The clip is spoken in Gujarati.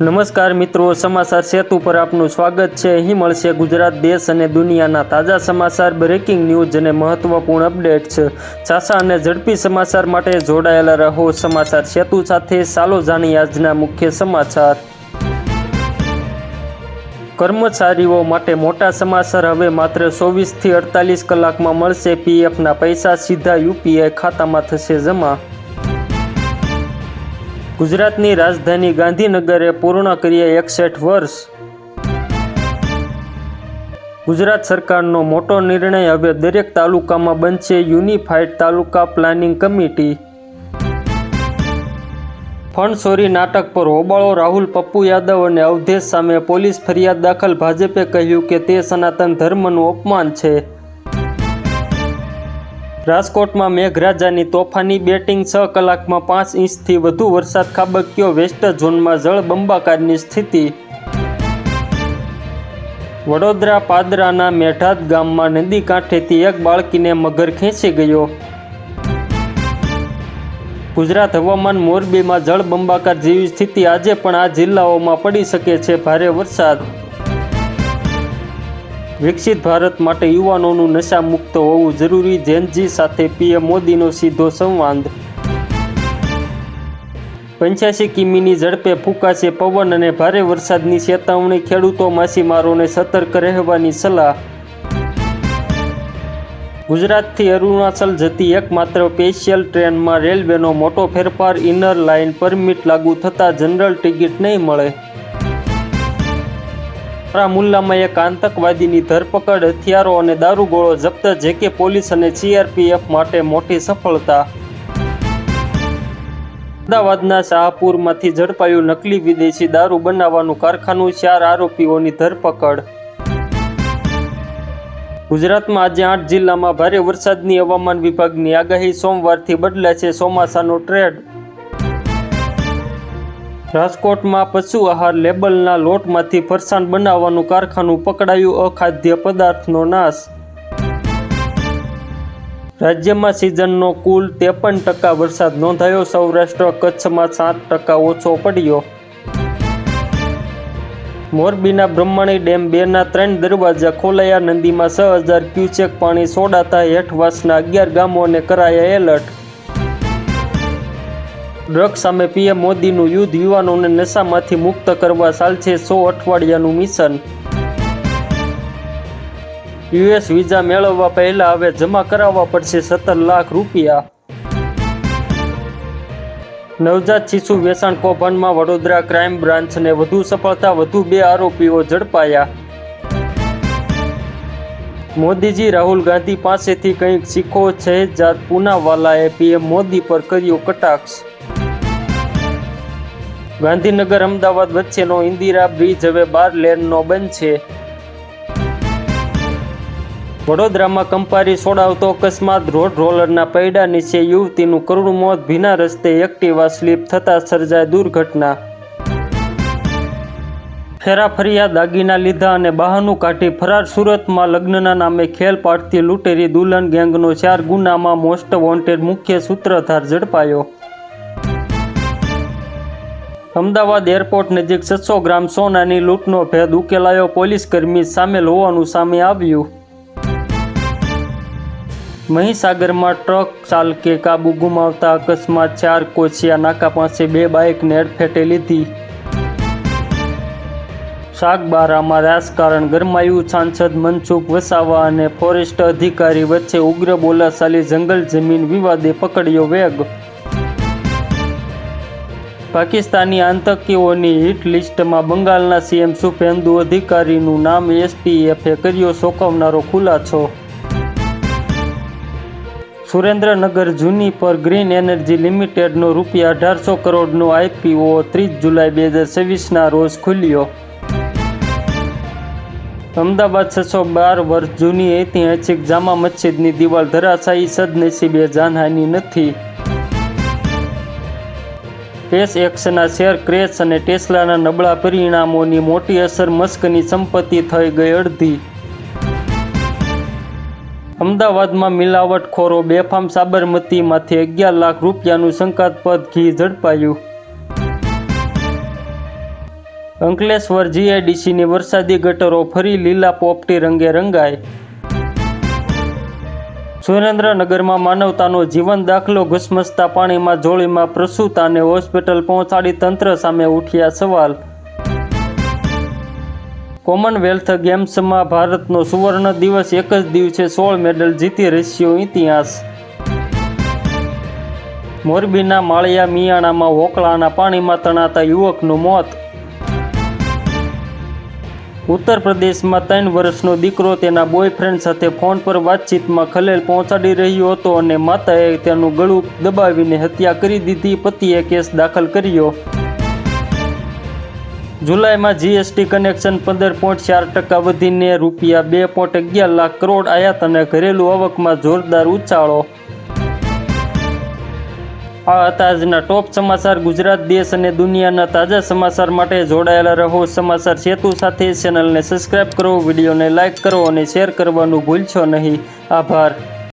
નમસ્કાર મિત્રો, સમાચાર સેતુ પર આપનું સ્વાગત છે। અહીં મળશે ગુજરાત, દેશ અને દુનિયાના તાજા સમાચાર, બ્રેકિંગ ન્યૂઝ અને મહત્વપૂર્ણ અપડેટ્સ। છાસા અને ઝડપી સમાચાર માટે જોડાયેલા રહો સમાચાર સેતુ સાથે। ચાલો જાણીએ આજના મુખ્ય સમાચાર। કર્મચારીઓ માટે મોટા સમાચાર। હવે માત્ર 24 થી 48 કલાકમાં મળશે પીએફના પૈસા, સીધા યુપીઆઈ ખાતામાં થશે જમા। ગુજરાતની રાજધાની ગાંધીનગરે પૂર્ણ કર્યા 61 વર્ષ। ગુજરાત સરકારનો મોટો નિર્ણય, હવે દરેક તાલુકામાં બનશે યુનિફાઈડ તાલુકા પ્લાનિંગ કમિટી। ફંડચોરી નાટક પર હોબાળો, રાહુલ પપ્પુ યાદવ અને અવધેશ સામે પોલીસ ફરિયાદ દાખલ। ભાજપે કહ્યું કે તે સનાતન ધર્મનું અપમાન છે। રાજકોટમાં મેઘરાજાની તોફાની બેટિંગ, 6 કલાકમાં 5 ઇંચથી વધુ વરસાદ ખાબક્યો। વેસ્ટ ઝોનમાં જળબંબાકારની સ્થિતિ। વડોદરા પાદરાના મેઢાત ગામમાં નદી કાંઠેથી એક બાળકીને મગર ખેંચી ગયો। ગુજરાત હવામાન, મોરબીમાં જળબંબાકાર જેવી સ્થિતિ। આજે પણ આ જિલ્લાઓમાં પડી શકે છે ભારે વરસાદ। વિકસિત ભારત માટે યુવાનોનું નશા મુક્ત હોવું જરૂરી, જેનજી સાથે પીએમ મોદીનો સીધો સંવાદ। 85 કિમીની ઝડપે ફૂંકાશે પવન અને ભારે વરસાદની ચેતવણી, ખેડૂતો માછીમારોને સતર્ક રહેવાની સલાહ। ગુજરાતથી અરુણાચલ જતી એકમાત્ર સ્પેશિયલ ટ્રેનમાં રેલવેનો મોટો ફેરફાર, ઇનર લાઇન પરમિટ લાગુ થતાં જનરલ ટિકિટ નહીં મળે। બારામુલ્લામાં એક આતંકવાદીની ધરપકડ, હથિયારો અને દારૂગોળો જપ્ત, જેકે પોલીસ અને સીઆરપીએફ માટે મોટી સફળતા। અમદાવાદના શાહપુરમાંથી ઝડપાયું નકલી વિદેશી દારૂ બનાવવાનું કારખાનું, 4 આરોપીઓની ધરપકડ। ગુજરાતમાં આજે 8 જિલ્લામાં ભારે વરસાદની હવામાન વિભાગની આગાહી, સોમવારથી બદલાશે ચોમાસાનો ટ્રેન્ડ। રાજકોટમાં પશુ આહાર લેબલના લોટમાંથી ફરસાણ બનાવવાનું કારખાનું પકડાયું, અખાદ્ય પદાર્થનો નાશ। રાજ્યમાં સિઝનનો કુલ 53% વરસાદ નોંધાયો, સૌરાષ્ટ્ર કચ્છમાં 7% ઓછો પડ્યો। મોરબીના બ્રહ્મણી ડેમ 2ના 3 દરવાજા ખોલાયા, નદીમાં 6000 ક્યુસેક પાણી છોડાતા હેઠવાસના 11 ગામોને કરાયા એલર્ટ। ડ્રગ્સ સામે પીએમ મોદીનું યુદ્ધ, યુવાનોને નશામાંથી મુક્ત કરવા ચાલશે 100 અઠવાડિયાનું મિશન। યુએસ વિઝા મેળવવા પહેલા હવે જમા કરાવવા પડશે 17 લાખ રૂપિયા। નવજાત શિશુ વેચાણ કૌભાંડમાં વડોદરા ક્રાઇમ બ્રાન્ચને વધુ સફળતા, વધુ 2 આરોપીઓ ઝડપાયા। મોદીજી, રાહુલ ગાંધી પાસેથી કંઈક શીખો, શહેજાદ પૂનાવાલાએ પીએમ મોદી પર કર્યો કટાક્ષ। ગાંધીનગર અમદાવાદ વચ્ચેનો ઇન્દિરા બ્રિજ હવે 12 લેનનો બનશે। વડોદરામાં કંપારી છોડાવતો અકસ્માત, રોડ રોલરના પૈડા નીચે યુવતીનું કરુણ મોત, ભીના રસ્તે એક્ટિવા સ્લીપ થતાં સર્જાય દુર્ઘટના। ફેરાફરિયા, દાગીના લીધા અને બહાનું કાઢી ફરાર, સુરતમાં લગ્નના નામે ખેલ પાડતી લૂંટેરી દુલ્હન ગેંગનો 4 ગુનામાં મોસ્ટ વોન્ટેડ મુખ્ય સૂત્રધાર ઝડપાયો। અમદાવાદ એરપોર્ટ નજીક 600 ગ્રામ સોનાની લૂંટનો ભેદ ઉકેલાયો, પોલીસકર્મી સામેલ હોવાનું સામે આવ્યું। મહીસાગરમાં ટ્રક ચાલકે કાબુ ગુમાવતા અકસ્માત, 4 કોચિયા નાકા પાસે 2 બાઇકને અડફેટે લીધી। સાગબારામાં રાજકારણ ગરમાયું, સાંસદ મનસુખ વસાવા અને ફોરેસ્ટ અધિકારી વચ્ચે ઉગ્ર બોલાચાલી, જંગલ જમીન વિવાદે પકડ્યો વેગ। પાકિસ્તાની આતંકીઓની હિટ લિસ્ટમાં બંગાળના સીએમ શુભેન્દુ અધિકારીનું નામ, એસટીએફે કર્યો ચોંકાવનારો ખુલાસો। સુરેન્દ્રનગર જુનિપર ગ્રીન એનર્જી લિમિટેડનો ₹1800 કરોડનો આઈપીઓ 30 જુલાઈ 2026ના રોજ ખુલ્યો। અમદાવાદ 612 વર્ષ જૂની ઐતિહાસિક જામા મસ્જિદની દિવાલ ધરાશાયી, સદનસીબે જાનહાનિ નથી। SpaceXના શેર ક્રેશ અને ટેસ્લાના નબળા પરિણામોની મોટી અસર, મસ્કની સંપત્તિ થઈ ગઈ અડધી। અમદાવાદમાં મિલાવટખોરો બેફામ, સાબરમતીમાંથી 11 લાખ રૂપિયાનું શંકાસ્પદ ઘી ઝડપાયું। અંકલેશ્વર જીઆઈડીસીની વરસાદી ગટરો ફરી લીલા પોપટી રંગે રંગાઈ. સુરેન્દ્રનગરમાં માનવતાનો જીવન દાખલો ઘસમસતા પાણીમાં જોળીમાં પ્રસૂતાને હોસ્પિટલ પહોંચાડી તંત્ર સામે ઉઠ્યા સવાલ. કોમનવેલ્થ ગેમ્સમાં ભારતનો સુવર્ણ દિવસ, એક જ દિવસે 16 મેડલ જીતી રચ્યો ઇતિહાસ. મોરબીના માળિયા મિયાણામાં હોકળાના પાણીમાં તણાતા યુવકનું મોત. ઉત્તર પ્રદેશમાં 3 વર્ષનો દીકરો તેના બોયફ્રેન્ડ સાથે ફોન પર વાતચીતમાં ખલેલ પહોંચાડી રહ્યો હતો અને માતાએ તેનું ગળું દબાવીને હત્યા કરી દીધી. પતિએ કેસ દાખલ કર્યો. જુલાઈમાં જીએસટી કલેક્શન 15.4% વધીને ₹2.11 લાખ કરોડ. આયાત અને ઘરેલું આવકમાં જોરદાર ઉછાળો. આ હતા આજના ટોપ સમાચાર. ગુજરાત, દેશ અને દુનિયાના તાજા સમાચાર માટે જોડાયેલા રહો સમાચાર સેતુ સાથે. ચેનલને સબસ્ક્રાઇબ કરો, વિડીયોને લાઇક કરો અને શેર કરવાનું ભૂલશો નહીં. આભાર.